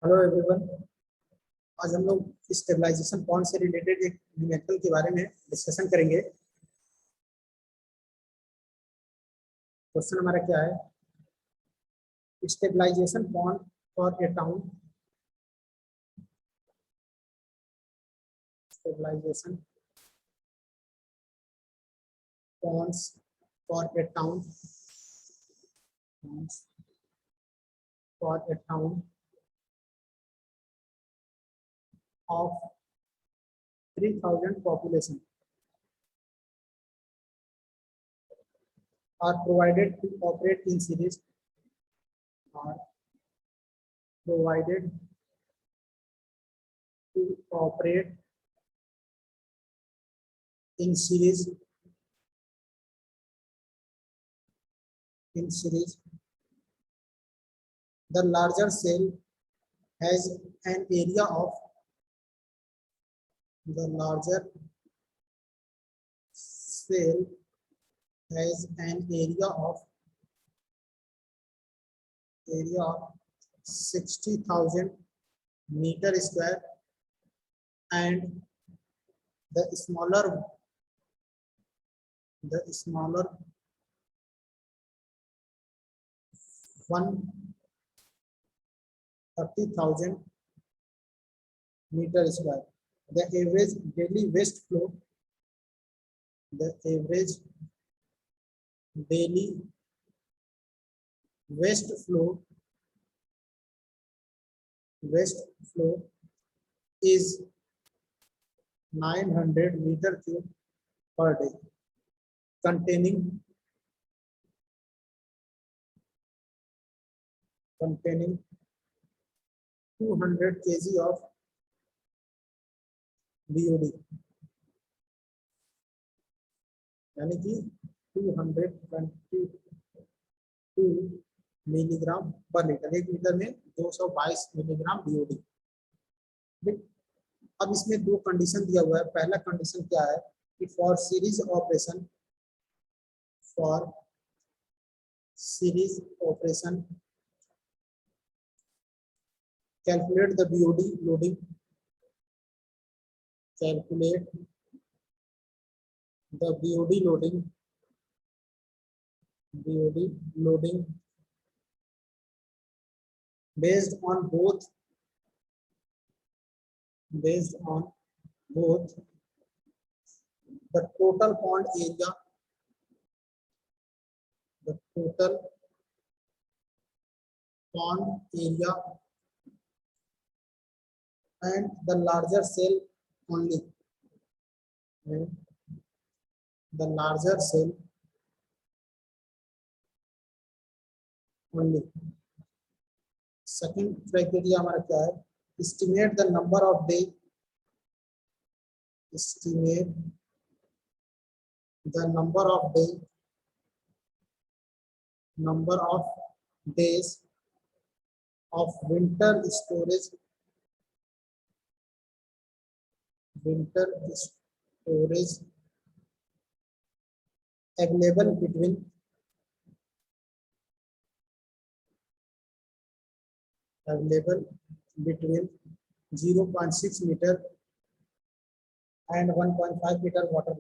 Hello everyone. आज हम लोग स्टेबलाइजेशन पॉइंट से रिलेटेड एक न्यूमेरिकल के बारे में डिस्कशन करेंगे। क्वेश्चन हमारा क्या है? Stabilisation point for a town. Stabilisation points for a town of 3,000 population are provided to operate in series are provided to operate in series the larger cell has an area of the larger cell has an area of 60,000 meter square and the smaller one 30,000 meter square. The average daily waste flow is 900 meter cube per day, containing 200 kg of BOD, यानी कि 222 milligram पर litre. 1 litre में 222 milligram BOD। अब इसमें दो condition दिया हुआ है। पहला कंडीशन क्या है कि for series operation calculate the BOD loading based on both the total pond area and the larger cell only, second criteria हमारा क्या है? estimate the number of days of winter storage available between 0.6 meter and 1.5 meter water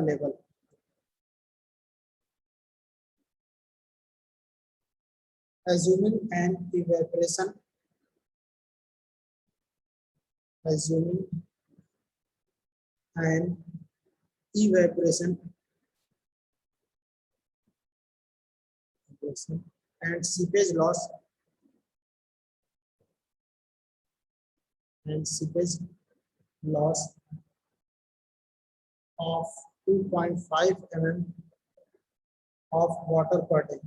level assuming an evaporation and seepage loss of 2.5 mm of water per day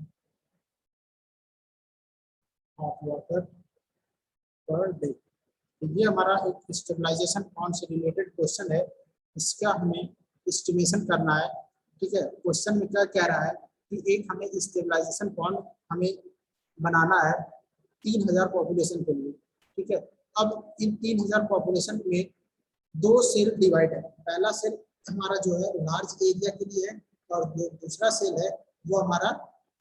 ये हमारा एक stabilization point से related question है। इसका हमें estimation करना है। ठीक है, क्वेश्चन में क्या कह रहा है कि एक हमें स्टेबलाइजेशन पॉइंट हमें बनाना है 3,000 पॉपुलेशन के लिए। ठीक है, अब इन 3,000 पॉपुलेशन में दो सेल डिवाइड है। पहला सेल हमारा जो है लार्ज एरिया के लिए है और जो दूसरा सेल है वो हमारा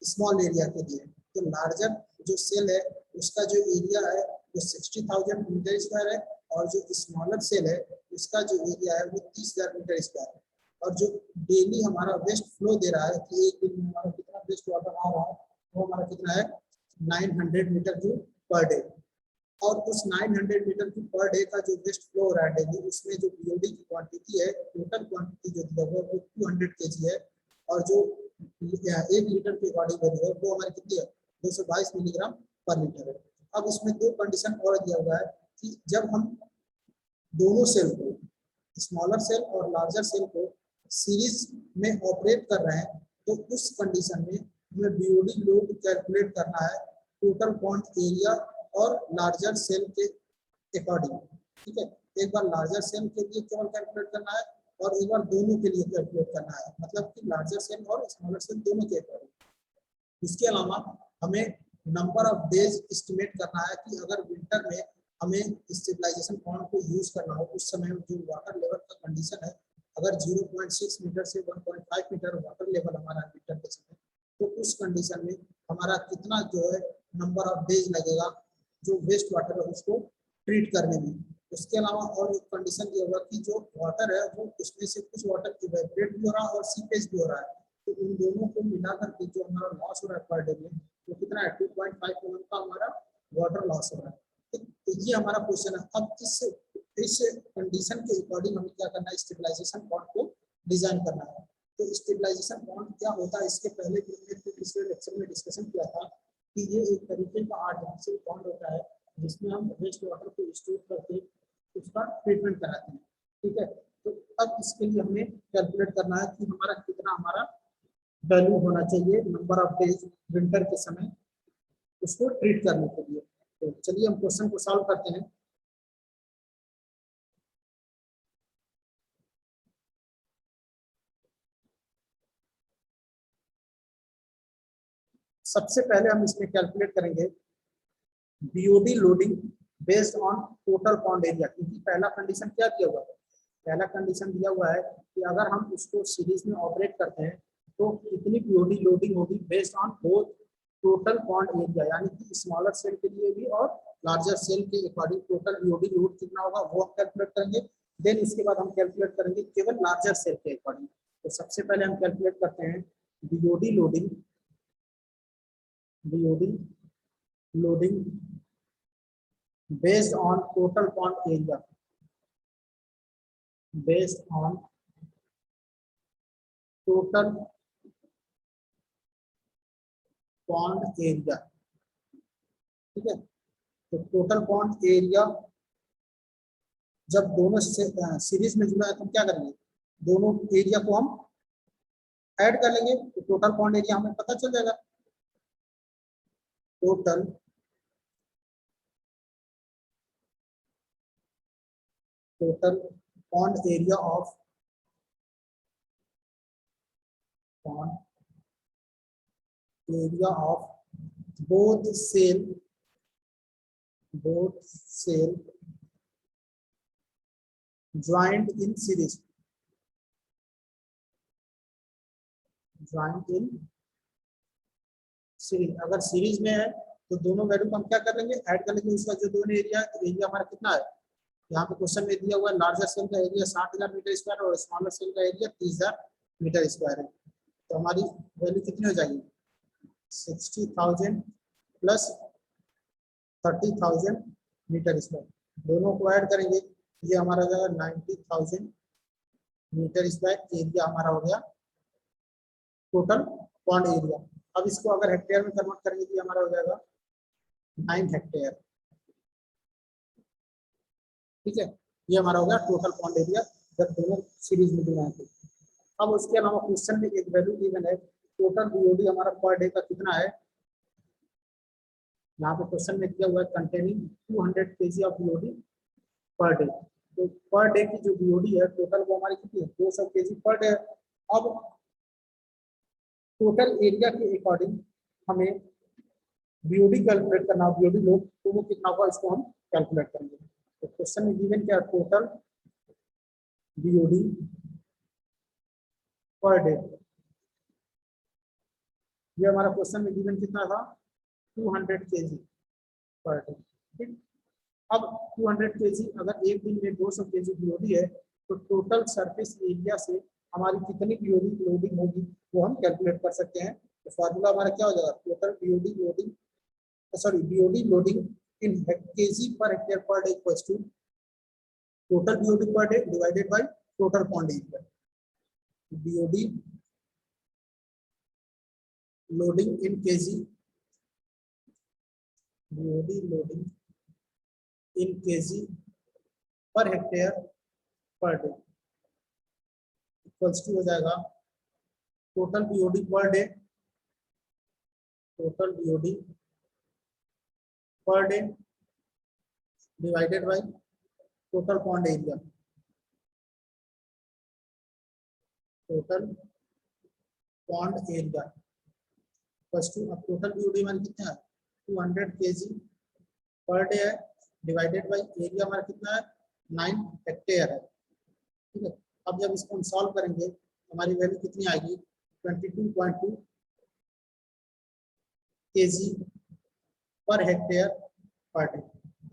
स्मॉल एरिया के लिए। तो लार्जर जो सेल है उसका जो एरिया है वो 60,000 मीटर स्क्वायर है, और जो स्मॉलर सेल है उसका जो एरिया है वो 30,000 मीटर स्क्वायर है। और जो डेली हमारा वेस्ट फ्लो दे रहा है कि एक दिन में हमारा कितना वेस्ट वाटर आ रहा है, वो हमारा कितना है 900 मीटर क्यूब पर डे। और उस 900 मीटर क्यूब पर डे का जो वेस्ट फ्लो हो रहा है डेली, उसमें जो बीओडी की क्वांटिटी है, टोटल क्वांटिटी जो दिया हुआ है वो 200 kg है, और जो 1 लीटर के अकॉर्डिंग वैल्यू है वो हमारी कितनी है 222 मिलीग्राम पर लीटर है। अब इसमें दो कंडीशन और दिया हुआ है कि जब हम दोनों सेल को, स्मॉलर सेल और लार्जर सेल को सीरीज में ऑपरेट कर रहे हैं, तो उस कंडीशन में हमें बीओडी लोड कैलकुलेट करना है टोटल पॉन्ड एरिया और लार्जर सेल के अकॉर्डिंग। ठीक है, एक बार लार्जर सेल के लिए केवल कैलकुलेट करना है और एक बार दोनों के लिए कैलकुलेट करना है, मतलब कि लार्जर सेल और स्मॉलर सेल दोनों के अकॉर्डिंग। इसके अलावा हमें नंबर ऑफ डेज एस्टिमेट करना है कि अगर विंटर में हमें स्टेबलाइजेशन पॉन्ड को यूज करना हो, उस समय जो वाटर लेवल का कंडीशन है, अगर 0.6 मीटर से 1.5 मीटर वाटर लेवल हमारा विंटर के समय, तो उस कंडीशन में हमारा कितना जो है नंबर ऑफ डेज लगेगा जो वेस्ट वाटर है उसको ट्रीट करने में। उसके अलावा और एक कंडीशन ये होगा कि जो वाटर है वो उसमें से कुछ वाटर इवेपोरेट भी हो रहा है और सीपेज भी हो रहा है, तो उन दोनों को मिलाकर के जो हमारा लॉस हो रहा है पर डे में वो कितना है 2.5 mm का हमारा वाटर लॉस हो रहा है। तो ये हमारा क्वेश्चन है। अब इस कंडीशन के अकॉर्डिंग हमें क्या करना है, स्टेबलाइजेशन पॉन्ड को डिजाइन करना है। तो स्टेबलाइजेशन पॉन्ड क्या होता है, इसके पहले भी हमने पिछले लेक्चर में डिस्कशन किया था कि ये एक तरीके का आर्टिफिशियल पॉन्ड होता है जिसमें हम वेस्ट वाटर को स्टोर करके उसका ट्रीटमेंट कराते हैं। ठीक है, तो अब इसके लिए हमें कैलकुलेट करना है कि हमारा वैल्यू होना चाहिए नंबर ऑफ डेज विंटर के समय उसको ट्रीट करने के लिए। तो चलिए हम क्वेश्चन को सॉल्व करते हैं। सबसे पहले हम इसमें कैलकुलेट करेंगे BOD loading based on total pond area, क्योंकि पहला कंडीशन क्या दिया हुआ है, पहला कंडीशन दिया हुआ है कि अगर हम उसको सीरीज में ऑपरेट करते हैं तो कितनी बीओडी लोडिंग होगी based on both total pond area, यानी कि स्मॉलर सेल के लिए भी और लार्जर सेल के अकॉर्डिंग टोटल बीओडी लोड कितना होगा वो हम कैलकुलेट करेंगे। देन इसके बाद हम कैलकुलेट करेंगे केवल लार्जर सेल के अकॉर्डिंग। तो सबसे पहले हम कैलकुलेट करते हैं BOD loading, BOD loading based on total pond area, based on total pond area। ठीक है, तो टोटल पॉन्ड एरिया जब दोनों से सीरीज में जुड़ा है तो क्या करेंगे, दोनों एरिया को हम ऐड कर लेंगे तो टोटल पॉन्ड एरिया हमें पता चल जाएगा। Total pond area of pond area of both cell joined in series, joined in series. अगर सीरीज में है तो दोनों वैल्यू को हम क्या कर लेंगे, ऐड कर लेंगे। उसका जो दोनों एरिया हमारा कितना है, यहाँ पे क्वेश्चन में दिया हुआ है लार्जर सेल का एरिया 60,000 मीटर स्क्वायर और स्मॉलर सेल का एरिया 30,000 मीटर स्क्वायर है। तो हमारी वैल्यू कितनी हो जाएगी 60,000 प्लस 30,000 मीटर स्क्वायर, दोनों को ऐड करेंगे ये हमारा हो जाएगा 90,000 मीटर स्क्वायर एरिया हमारा हो गया टोटल पॉन्ड एरिया। अब इसको अगर हेक्टेयर में कन्वर्ट करेंगे तो हमारा हो जाएगा 9 हेक्टेयर। ठीक है, ये हमारा हो गया टोटल पॉन्ड एरिया जब दोनों सीरीज में जुड़े थे। अब उसके अलावा क्वेश्चन में एक वैल्यू गिवन है, टोटल बीओडी हमारा पर डे का कितना है। यहाँ पे क्वेश्चन में दिया हुआ है containing 200 kg of BOD per day. तो पर डे की जो बीओडी है टोटल वो हमारी कितनी है 200 kg पर डे। अब टोटल एरिया के अकॉर्डिंग हमें बीओडी कैलकुलेट करना, बीओडी लोड तो वो कितना होगा इसको हम कैलकुलेट करेंगे। तो क्वेश्चन में गिवन क्या, टोटल बीओडी पर डे, ये हमारा क्वेश्चन में गिवन कितना था 200 kg पर डे। ठीक, अब 200 kg अगर एक दिन में 200 kg बीओडी है तो टोटल सरफेस एरिया से हमारी कितनी बीओडी लोडिंग होगी वो हम कैलकुलेट कर सकते हैं। तो फार्मूला हमारा क्या हो जाएगा, total BOD loading, sorry BOD loading in kg per hectare per day equals to total BOD per day divided by total pond area. BOD loading in kg, BOD loading in kg per hectare per day equals to हो जाएगा total BOD per day, total BOD per day divided by total pond area, total pond area plus two. अब total BOD हमारा कितना है 200 kg per day है divided by area हमारा कितना है 9 हेक्टेयर है। ठीक है, अब जब इसको हम सॉल्व करेंगे हमारी वैल्यू कितनी आएगी 22.2 kg पर हेक्टेयर पर डे।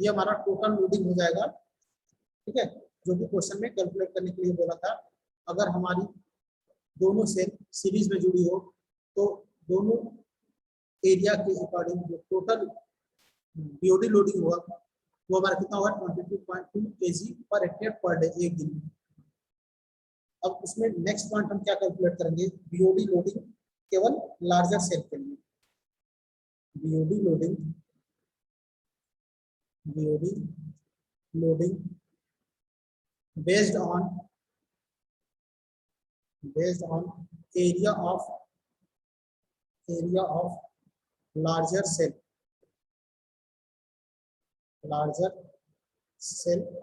ये हमारा टोटल लोडिंग हो जाएगा। ठीक है, जो भी क्वेश्चन में कैलकुलेट करने के लिए बोला था, अगर हमारी दोनों सेल सीरीज में जुड़ी हो तो दोनों एरिया के अकॉर्डिंग जो टोटल बीओडी लोडिंग होगा वो हमारा कितना होगा 22.2 kg पर हेक्टेयर पर डे एक दिन में। अब उसमें नेक्स्ट पॉइंट हम क्या कैलकुलेट करेंगे, बीओडी लोडिंग केवल लार्जर सेल के लिए। BOD loading, BOD loading based on area of larger cell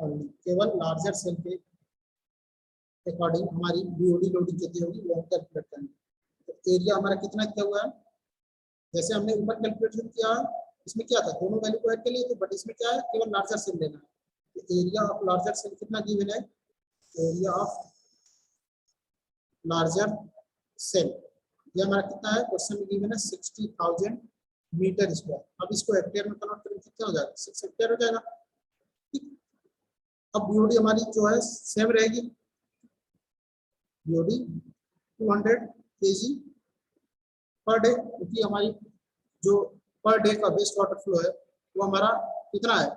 only, केवल लार्जर सेल के अकॉर्डिंग हमारी बीओडी लोडिंग कितनी होगी वो हम कैलकुलेट करेंगे। तो एरिया हमारा कितना क्या हुआ है, जैसे हमने ऊपर कैलकुलेशन किया इसमें क्या था दोनों वैल्यू को ऐड कर लिए थे, बट इसमें क्या है केवल लार्जर सेल लेना है। तो एरिया ऑफ लार्जर सेल कितना गिवन है, एरिया ऑफ लार्जर सेल ये हमारा कितना है क्वेश्चन में गिवन है 60,000 मीटर स्क्वायर। अब इसको हेक्टेयर में कन्वर्ट करेंगे कितना हो जाएगा 6 हेक्टेयर हो जाएगा। ठीक, अब बीओडी हमारी जो है सेम रहेगी, बीओडी 200 kg पर डे, क्योंकि हमारी जो पर डे का वेस्ट वाटर फ्लो है वो हमारा कितना है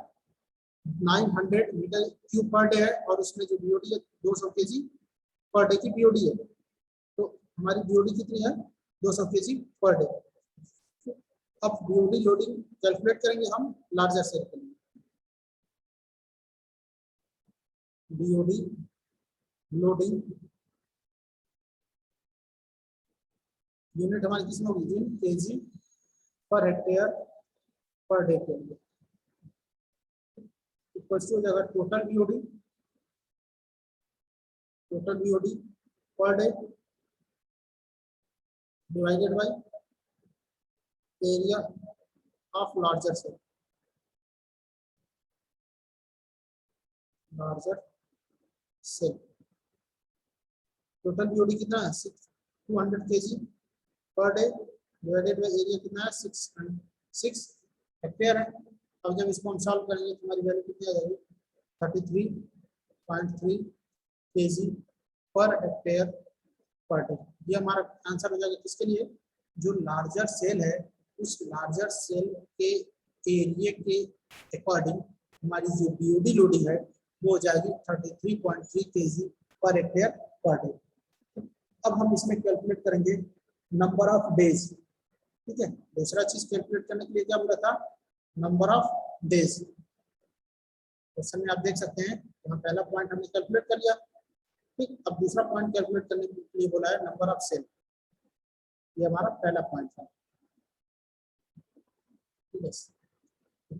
900 मीटर क्यूब पर डे है, और उसमें जो बीओडी है 200 kg पर डे की बीओडी है। तो हमारी बीओडी कितनी है 200 kg पर डे। अब बीओडी लोडिंग कैलकुलेट करेंगे हम लार्जर सेल के लिए। बीओडी लोडिंग यूनिट हमारी किसमें होगी in kg per hectare per day के लिए। हो जाएगा total BOD per day divided by area of larger cell, total BOD कितना है 200 kg पर डे डिवाइडेड बाय एरिया कितना है 6 हेक्टेयर है। अब जब इसको हम सॉल्व करेंगे तो हमारी वैल्यू कितनी आ जाएगी 33.3 kg पर हेक्टेयर पर डे। ये हमारा आंसर हो जाएगा किसके लिए, जो लार्जर सेल है उस लार्जर सेल के एरिया के अकॉर्डिंग हमारी जो बीओडी लोडिंग है वो हो जाएगी 33.3 kg पर हेक्टेयर पर डे। अब हम इसमें कैलकुलेट करेंगे नंबर ऑफ डेज। ठीक है, दूसरा चीज कैलकुलेट करने के लिए क्या बोला था नंबर ऑफ डेज। क्वेश्चन में आप देख सकते हैं यहाँ पहला पॉइंट हमने कैलकुलेट कर लिया। ठीक, अब दूसरा पॉइंट कैलकुलेट करने के लिए बोला है नंबर ऑफ सेल, ये हमारा पहला पॉइंट था। ठीक है,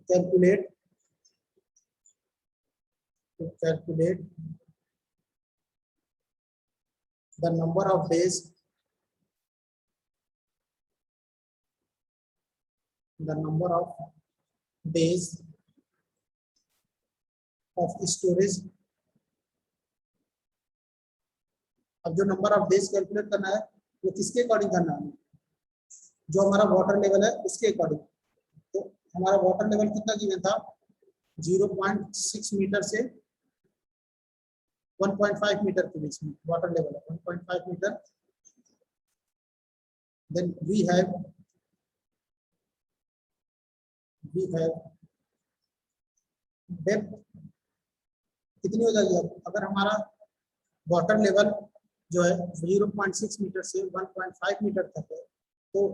calculate the number of days of storage। अब जो नंबर ऑफ डेज कैलकुलेट करना है वो किसके अकॉर्डिंग करना है, जो हमारा वाटर लेवल है उसके अकॉर्डिंग। तो हमारा वाटर लेवल कितना गिवन था, 0.6 मीटर से 1.5 मीटर के बीच में वाटर लेवल है, 1.5 metre. Then we have depth कितनी हो जाएगी। अब अगर हमारा वाटर लेवल जो है 0.6 मीटर से 1.5 मीटर तक है, तो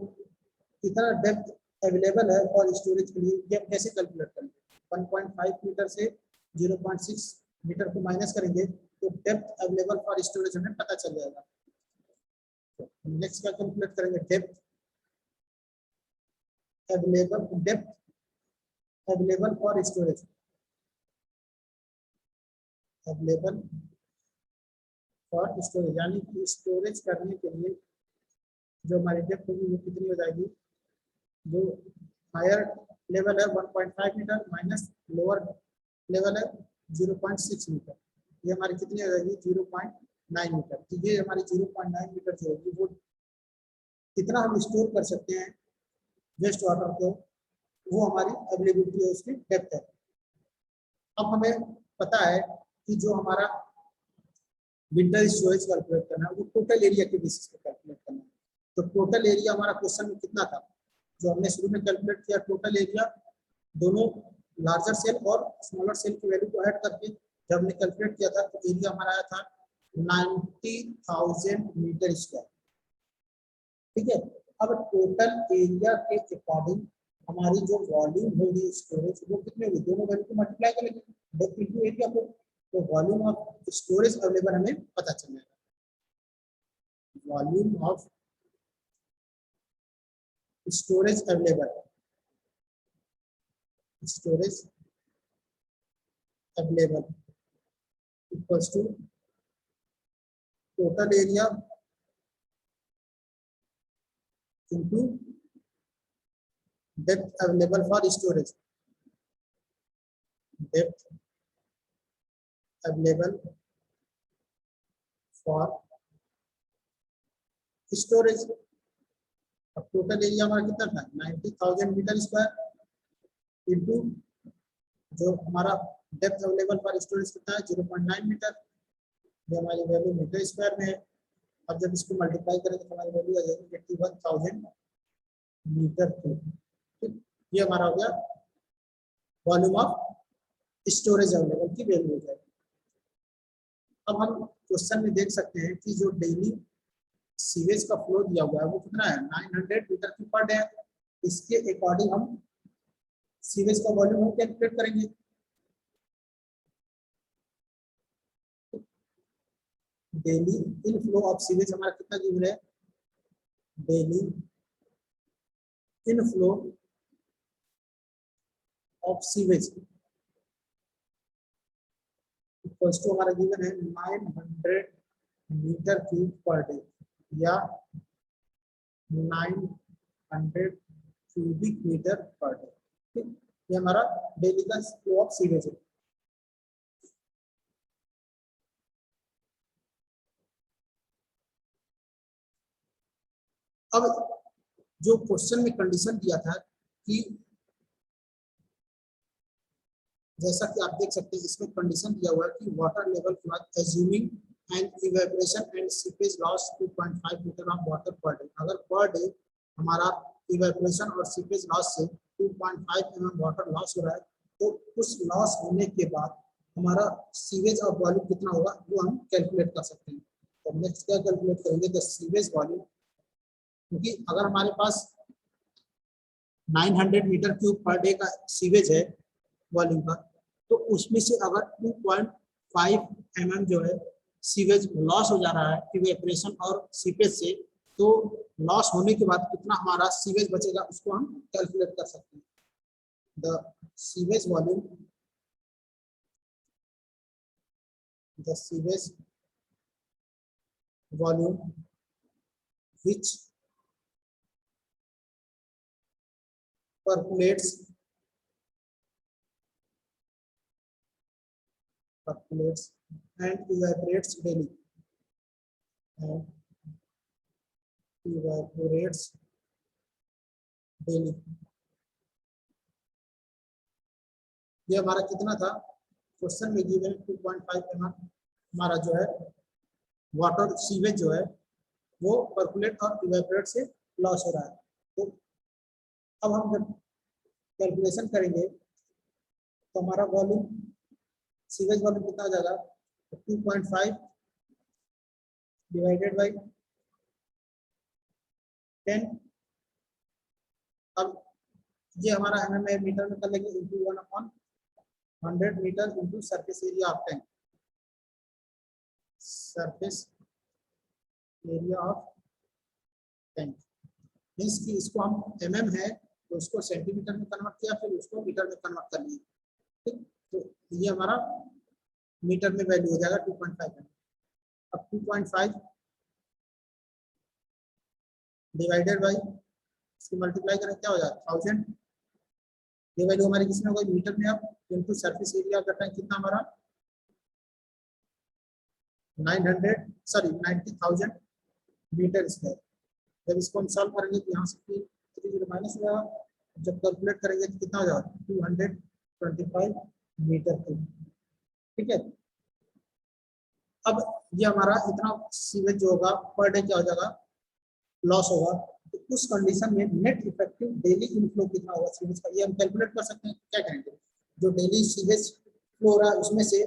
कितना डेप्थ अवेलेबल है और स्टोरेज के लिए, ये कैसे कैलकुलेट करेंगे। 1.5 मीटर से 0.6 मीटर को माइनस करेंगे तो डेप्थ अवेलेबल फॉर स्टोरेज हमें पता चल जाएगा। तो नेक्स्ट क्या कैलकुलेट करेंगे, depth available for storage, available for storage, यानी कि स्टोरेज करने के लिए जो हमारी डेप्थ होगी वो कितनी हो जाएगी। जो हायर लेवल है 1.5 मीटर माइनस लोअर लेवल है 0.6 मीटर, ये हमारी कितनी हो जाएगी 0.9 मीटर। तो ये हमारी 0.9 मीटर जो होगी वो कितना हम स्टोर कर सकते हैं वेस्ट वाटर को, वो हमारी अवेलेबिलिटी है, उसकी डेप्थ है। अब हमें पता है कि जो हमारा विंटर स्टोरेज कैलकुलेट करना है वो टोटल एरिया के बेसिस पे कैलकुलेट करना है। तो टोटल एरिया हमारा क्वेश्चन में कितना था, जो हमने शुरू में कैलकुलेट किया, टोटल एरिया दोनों लार्जर सेल और स्मॉलर सेल की वैल्यू को ऐड करके जब हमने कैलकुलेट किया था तो एरिया हमारा आया था 90,000 मीटर स्क्वायर। ठीक है, अब टोटल एरिया के अकॉर्डिंग हमारी जो वॉल्यूम होगी स्टोरेज वो कितनी होगी, दोनों वैल्यू को मल्टीप्लाई करेंगे डेप्थ इनटू एरिया को, तो वॉल्यूम ऑफ स्टोरेज अवेलेबल हमें पता चल जाएगा। Volume of storage available equals to total area into depth available for storage, depth available for storage। अब टोटल एरिया हमारा कितना था 90,000 मीटर स्क्वायर इंटू जो हमारा डेप्थ अवेलेबल फॉर स्टोरेज कितना है 0.9 मीटर, जो हमारी वैल्यू मीटर स्क्वायर में है। अब जब इसको मल्टीप्लाई करें तो हमारी वैल्यू आ जाएगी 81,000 मीटर क्यूब। ये हमारा हो गया वॉल्यूम ऑफ स्टोरेज अवेलेबल की वैल्यू हो जाएगी। अब हम क्वेश्चन में देख सकते हैं कि जो डेली सीवेज का फ्लो दिया हुआ है वो कितना है 900 मीटर क्यूब पर डे है। इसके अकॉर्डिंग हम सीवेज का वॉल्यूम हम कैलकुलेट करेंगे। डेली इनफ्लो ऑफ सीवेज हमारा कितना गिवन है, daily inflow of sewage equals to हमारा गिवन है 900 मीटर क्यूब पर डे या 900 क्यूबिक मीटर पर डे। ठीक, ये हमारा डेली का फ्लो ऑफ सीवेज है। अब जो क्वेश्चन में कंडीशन दिया था कि जैसा कि आप देख सकते हैं इसमें कंडीशन दिया हुआ है कि water level flood assuming and evaporation and seepage loss 2.5 meter of water per day. अगर पर डे हमारा इवेपोरेशन और सीपेज लॉस से 2.5 mm वाटर लॉस हो रहा है तो उस लॉस होने के बाद हमारा सीवेज ऑफ वॉल्यूम कितना होगा वो हम कैलकुलेट कर सकते हैं। तो नेक्स्ट क्या कैलकुलेट करेंगे, द सीवेज वॉल्यूम, क्योंकि अगर हमारे पास 900 मीटर क्यूब पर डे का सीवेज है वॉल्यूम का, तो उसमें से अगर 2.5 mm जो है सीवेज लॉस हो जा रहा है इवेपोरेशन और सीपेज से, तो लॉस होने के बाद कितना हमारा सीवेज बचेगा उसको हम कैलकुलेट कर सकते हैं। The sewage volume, the sewage volume which percolates and evaporates daily and evaporates daily. ये हमारा कितना था क्वेश्चन में गिवन 2.5 mm हमारा जो है वाटर सीवेज जो है वो पर्कुलेट और इवेपोरेट से लॉस हो रहा है। तो अब हम जब कैलकुलेशन करेंगे तो हमारा वॉल्यूम सीवेज वॉल्यूम कितना हो जाएगा 2.5 डिवाइडेड बाई 10। अब ये हमारा mm मीटर में कर लेंगे into 1/100 meter into surface area of tank. Surface area of tank means कि इसको हम mm है तो उसको सेंटीमीटर में कन्वर्ट किया, फिर उसको मीटर में कन्वर्ट कर लिया। ठीक, तो ये हमारा मीटर में वैल्यू हो जाएगा 2.5। अब 2.5 डिवाइडेड बाई इसको मल्टीप्लाई करें क्या हो जाएगा 1000। ये वैल्यू हमारी किसमें होगी मीटर में। अब इनटू सरफेस एरिया का टैंक कितना हमारा 90,000 मीटर स्क्वायर। जब इसको हम सॉल्व करेंगे तो यहाँ से 3 माइनस हो जाएगा। जब कैलकुलेट करेंगे तो कितना हो जाएगा 225 मीटर क्यूब। ठीक है, अब ये हमारा इतना सीवेज जो होगा पर डे क्या हो जाएगा लॉस होगा। तो उस कंडीशन में नेट इफेक्टिव डेली इनफ्लो कितना होगा सीवेज का, ये हम कैलकुलेट कर सकते हैं। क्या करेंगे जो डेली सीवेज फ्लो हो रहा है उसमें से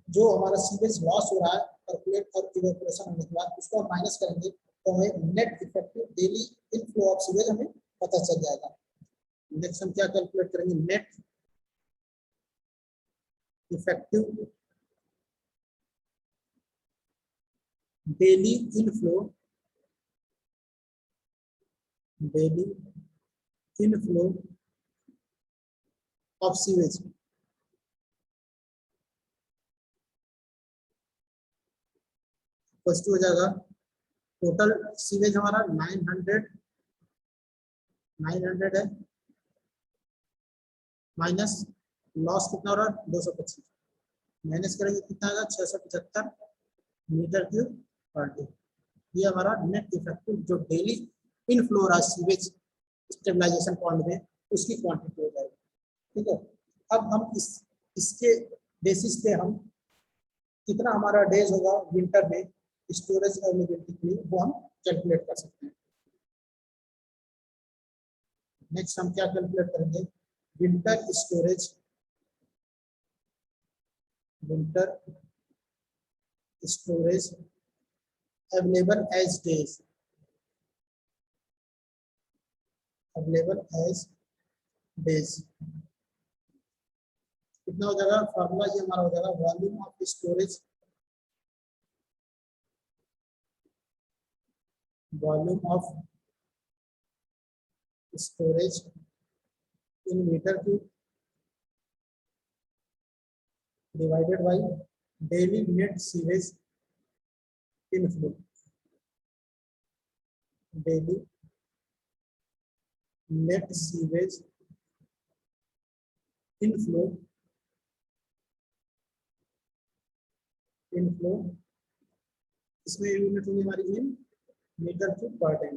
जो हमारा सीवेज लॉस हो रहा है पर्कुलेट और इवेपोरेशन होने के बाद उसको माइनस करेंगे तो हमें net effective daily inflow of sewage हमें पता चल जाएगा। नेक्स्ट हम क्या कैलकुलेट करेंगे net effective daily inflow of sewage. First हो जाएगा टोटल सीवेज हमारा 900 है माइनस लॉस कितना हो रहा है 225 माइनस करेंगे कितना आएगा 675 मीटर क्यूब पर डे। ये हमारा नेट इफेक्टिव जो डेली इनफ्लो रहा सीवेज स्टेबलाइजेशन पॉइंट में उसकी क्वांटिटी हो जाएगी। ठीक है, अब हम इसके बेसिस पे हम कितना हमारा डेज होगा विंटर में स्टोरेज अवेलेबिलिटी के लिए वो हम कैलकुलेट कर सकते हैं। नेक्स्ट हम क्या कैलकुलेट करेंगे winter storage available as days कितना हो जाएगा फॉर्मूला ये हमारा हो जाएगा volume of storage in meter cube divided by daily net sewage inflow. Daily net sewage inflow इसमें यूनिट होगी हमारी in meter cube per day.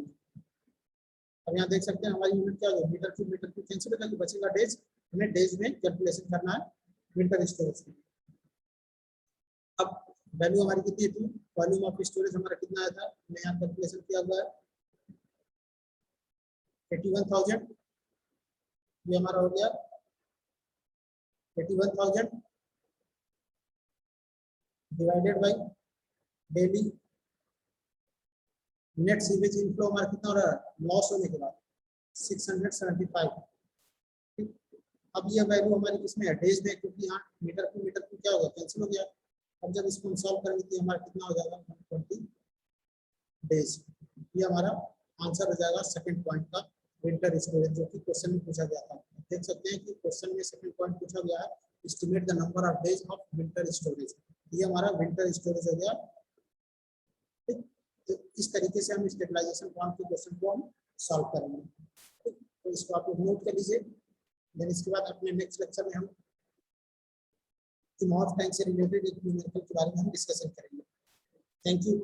अब यहाँ देख सकते हैं हमारी यूनिट क्या होगी मीटर क्यूब कैंसिल होगा, बचेगा डेज। हमें डेज में कैलकुलेशन करना है विंटर स्टोरेज की। अब वैल्यू हमारी कितनी थी वॉल्यूम ऑफ स्टोरेज हमारा कितना आया था हमने यहाँ कैलकुलेशन किया हुआ है 81,000। ये हमारा हो गया 81,000 divided by daily net sewage inflow हमारा कितना हो रहा है लॉस होने के बाद 675। ठीक, अब ये वैल्यू हमारी किसमें है डेज में, क्योंकि यहाँ मीटर को क्या होगा कैंसिल हो गया। अब जब इसको हम सॉल्व करेंगे तो हमारा कितना हो जाएगा 120 डेज। ये हमारा आंसर हो जाएगा सेकंड पॉइंट का विंटर स्टोरेज जो कि क्वेश्चन में पूछा गया था। देख सकते हैं कि क्वेश्चन में सेकंड पॉइंट पूछा गया है estimate the number of days of winter storage. ये हमारा विंटर स्टोरेज हो गया। ठीक, तो इस तरीके से हम स्टेबलाइजेशन पॉइंट के क्वेश्चन को हम सॉल्व करेंगे। ठीक, तो इसको आप लोग नोट कर लीजिए। देन इसके बाद अपने नेक्स्ट लेक्चर में हम इमॉर्फ टैंक से रिलेटेड एक न्यूमेरिकल के बारे में हम डिस्कशन करेंगे। Thank you.